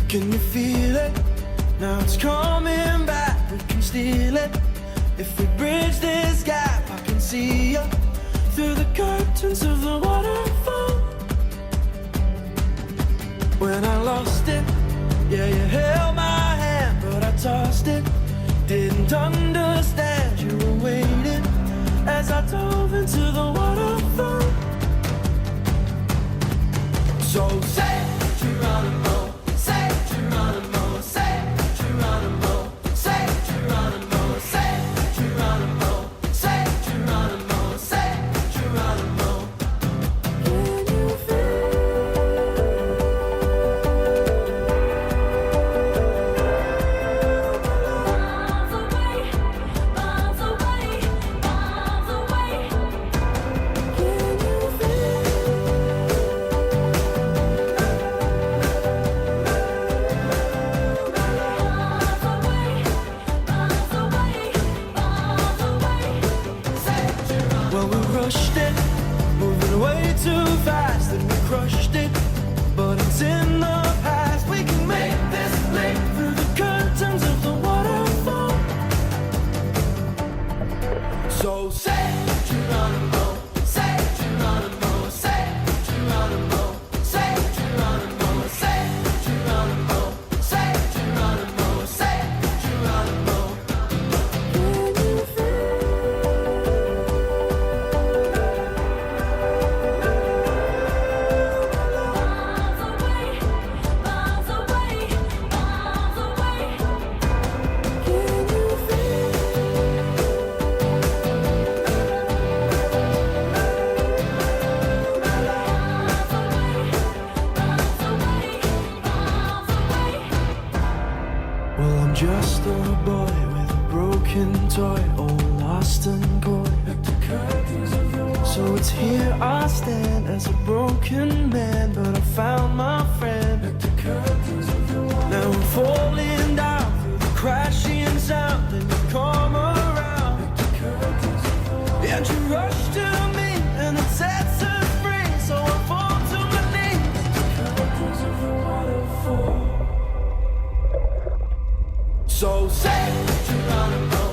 Can you feel it? Now it's coming back, we can steal it. If we bridge this gap, I can see you through the curtains of the waterfall. When I lost it, yeah, you held my hand, but I tossed it. Didn't understand you were waiting as I dove into the waterfall. So say Geronimo, say Geronimo, say Geronimo, say Geronimo, say Geronimo, say Geronimo, say Geronimo. Can you feel? Miles away, miles away, miles away. Can you feel? Well, we rushed it, moving way too fast, and we crushed it. But it's in the past. We can make this leap through the curtains of the waterfall. So say Geronimo, say Geronimo, say Geronimo, say Geronimo, say Geronimo, say Geronimo, say Geronimo. Can you feel? Miles away, miles away, miles away. Can you feel? Well, I'm just a boy with a broken toy, all lost and coy. So it's here I stand as a broken man, but I found my friend. Now I'm falling down through the crashing sound, and you come around, and you rush to me, and it sets us free. So I fall to my knees. So say Geronimo.